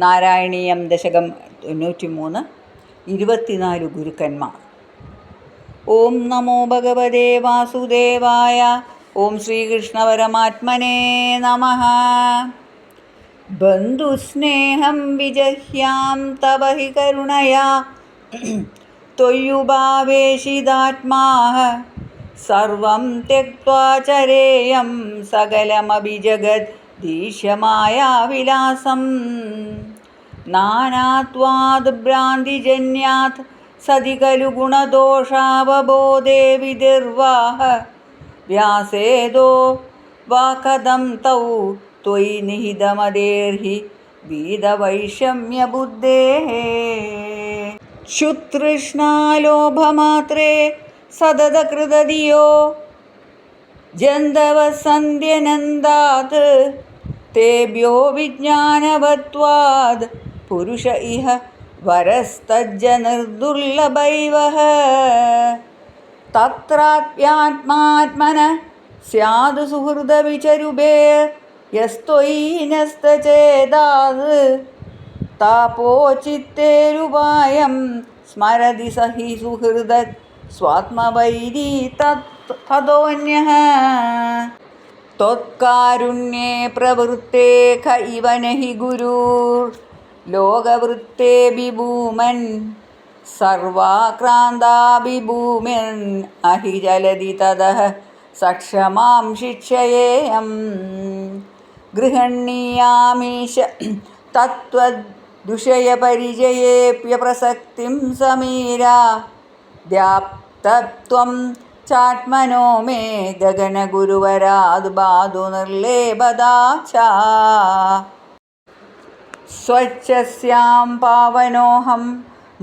നാരായണീയം ദശകം 93. 24 ഗുരുക്കന്മാർ. ഓം നമോ ഭഗവതേ വാസുദേവായ. ഓം ശ്രീകൃഷ്ണ പരമാത്മനേ നമഃ. ബന്ധുസ്നേഹം വിജഹ്യാം തവ ഹി കരുണയാ ത്വയ്യുപാവേശിതാത്മാഃ സർവം ത്യക്ത്വാ ചരേയം സകലമപി ജഗത് ദീശ്യമായാവിലാസം. നാനാത്വാദ് ഭ്രാന്തിജന്യാത് സതി ഖലു ഗുണദോഷാവബോധേ വിദിർവാഹ വ്യാസേദോ വാ കഥം തൗ ത്വയി നിഹിതമദേർഹി വീതവൈഷമ്യബുദ്ധേഃ. ക്ഷുതൃഷ്ണാലോഭമാത്രേ സതതകൃതധിയോ ജന്തവസന്ധ്യനന്ദാത് തേഭ്യോ വിജ്ഞാനവത്വാദ് പുരുഷ ഇഹ വരസ്തജ്ജനിർദുർലഭൈവഃ. തത്രാത്മ്യാത്മാത്മനഃ സ്യാദ് സുഹൃദവിചരുഭേ യസ്ത്വയി ന്യസ്തചേതാത് താപോചിത്തേരുപായം സ്മരതി സ ഹി സുഹൃദ സ്വാത്മവൈരീ തതോന്യഃ. ത്വത്കാരുണ്യേ പ്രവൃത്തേ ഖ ഇവ നഹി ഗുരുർ ലോകവൃത്തേഭിഭൂമൻ സർവാക്രാന്താഭിഭൂമിൻ അഹി ചലതി തതഃ സക്ഷമാം ശിക്ഷയേയം. ഗൃഹണീയാമീശ തത്വദ്വിഷയപരിചയേപ്യപ്രസക്തിം സമീരാ ദ്യാപ്തത്വം ചാത്മനോ മേ ഗഗനഗുരുവരാദ് ബാധു നിർലേപദാച. സ്വച്ഛസ്യാം പാവനോഹം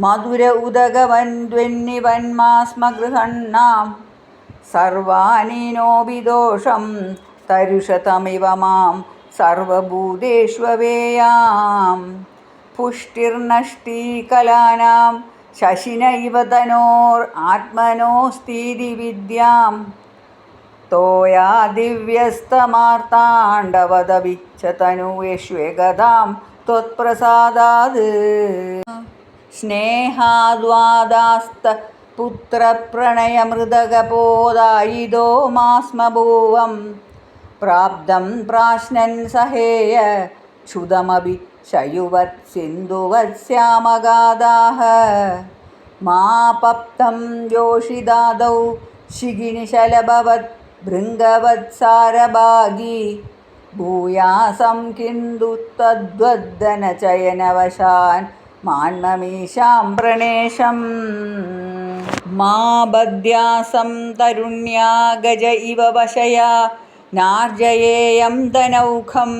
മധുര ഉദകവന്ദ്വന്നിവന്മാസ്മ ഗൃഹണ്ണാം സർവാനീനോപി ദോഷം തരുഷതമിവ മാം സർവഭൂതേഷ്വവേയാം. പുഷ്ടിർനഷ്ടീകലാനാം ശശിന ഇവ തനോർ ആത്മനോസ്തീതി വിദ്യാം തോയാ ദിവ്യസ്തമാർത്താണ്ഡവദവിച്ഛ തനുവേഷ്വേകഥാം ത്വത്പ്രസാദാത്. സ്നേഹാദ്വാദാസ്ത പുത്രപ്രണയമൃതകപോദായിദോ മാസ്മഭൂവം പ്രാപ്തം പ്രാശ്നൻ സഹേയ ക്ഷുതമപി ശയുവത് സിന്ധുവത്സ്യാമഗാധാഃ. മാപപ്തം യോഷിദാദൗ ശിഖിനിശലഭവത് ഭൃംഗവത്സാരഭാഗീ ഭൂയാസം കിന്തു തദ്വദ്ദനചയനവശാൻ മാന്മമീശാം പ്രണേശം. മാ ബദ്ധ്യാസം തരുണ്യാ ഗജ ഇവ വശയാ നാർജയേയം ധനൗഖം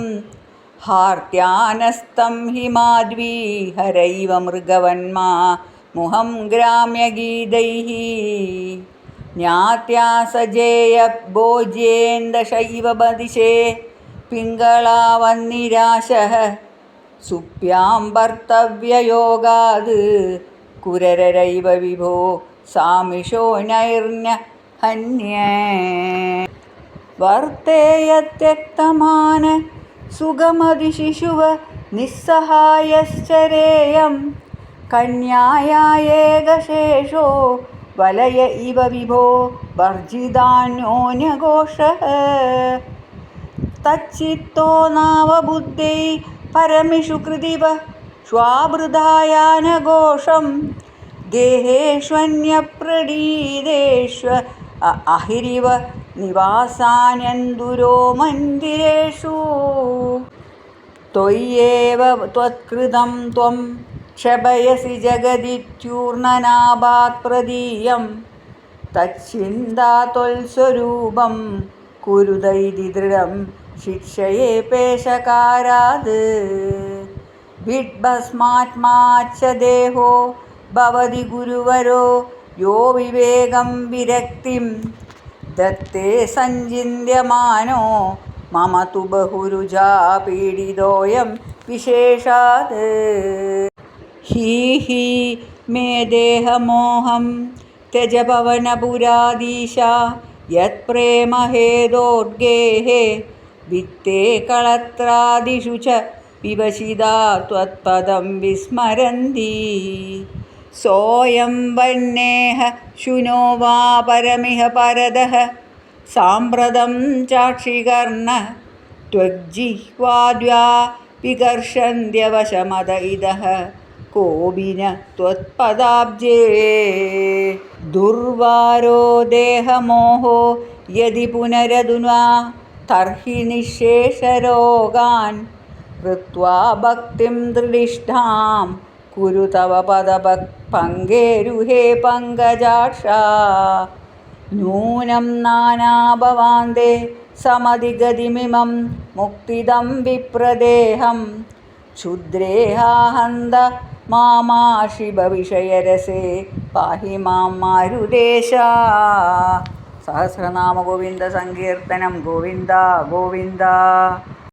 ഹാർത്യാനസ്തം ഹി മാധ്വീ ഹരൈവ മൃഗവന്മാ മുഹം ഗ്രാമ്യഗീതൈഃ. ജ്ഞാത്യാ സജേയ ഭോജ്യേന്ദശൈവ ബദിശേ പിംഗളാവന്നിരാശഃ സുപ്യാം ഭർത്തവ്യയോഗാത് കുരരരൈവ വിഭോ സാമിഷോ നൈർന്യ ഹന്യേ. വർത്തേയത്യക്തമാന സുഖമതിശിശുവ നിസ്സഹായശ്ചരേയം കന്യായേകശേഷോ വലയ ഇവ വിഭോ വർജിതാന്യോന്യഘോഷഃ. തച്ചിത്തോ നാവബുദ്ധൈ പരമിഷു കൃതിവ ശ്വാവൃധായാനഘോഷം ഗേഹേഷ്വന്യപ്രണീതേഷ്വ അഹിരിവ നിവാസാന്യന്തുരോ മന്ദിരേഷു. ത്വയ്യേവ ത്വത്കൃതം ത്വം ക്ഷപയസി ജഗദിത്യൂർണനാഭാത് പ്രദീയം തച്ഛിന്താ ത്വൽസ്വരൂപം കുരുതൈതി ദൃഢം ശിക്ഷയേ പേശകാരാത്. വിഡ്ഭസ്മാത്മാച്ച ദേഹോ ഭവതി ഗുരുവരോ യോ വിവേകം വിരക്തിം ദത്തേ സഞ്ചിന്യമാനോ മമ തു ബഹുരുജാ പീഡിതോയം വിശേഷാത്. ഹി ഹി മേ ദേഹമോഹം ത്യജ പവനപുരാധീശ യത് പ്രേമ ഹേതോർഗേഃ വിത്തേ കളത്രാദിഷു ച വിവശിതാ ത്വത്പദം വിസ്മരന്തി. സോയം വന്നേഹ ശുനോ വാ പരമിഹ പരതഃ സാമ്പ്രതം ചാക്ഷികർണ ത്വജ്ജിഹ്വാദ്വാ വികർഷന്ത്യവശമത ഇതഃ കോപിന ത്വത്പദാബ്ജേ. ദുർവാരോ ദേഹമോഹോ യദി പുനരധുനാ തർഹി നിശേഷരോഗാൻ കൃത്വാ ഭക്തിം ദൃഢിഷ്ഠാം കുരു തവ പദപങ്കേരുഹേ പങ്കജാക്ഷ. നൂനം നാനാഭവാന്തേ സമധിഗതിമിമം മുക്തിദം വിപ്രദേഹം ക്ഷുദ്രേഹാഹന്ത മാമാഷിഭവിഷയരസേ പാഹി മാം മാരുദേശ. സഹസ്രനാമ ഗോവിന്ദ സങ്കീർത്തനം. ഗോവിന്ദ ഗോവിന്ദ.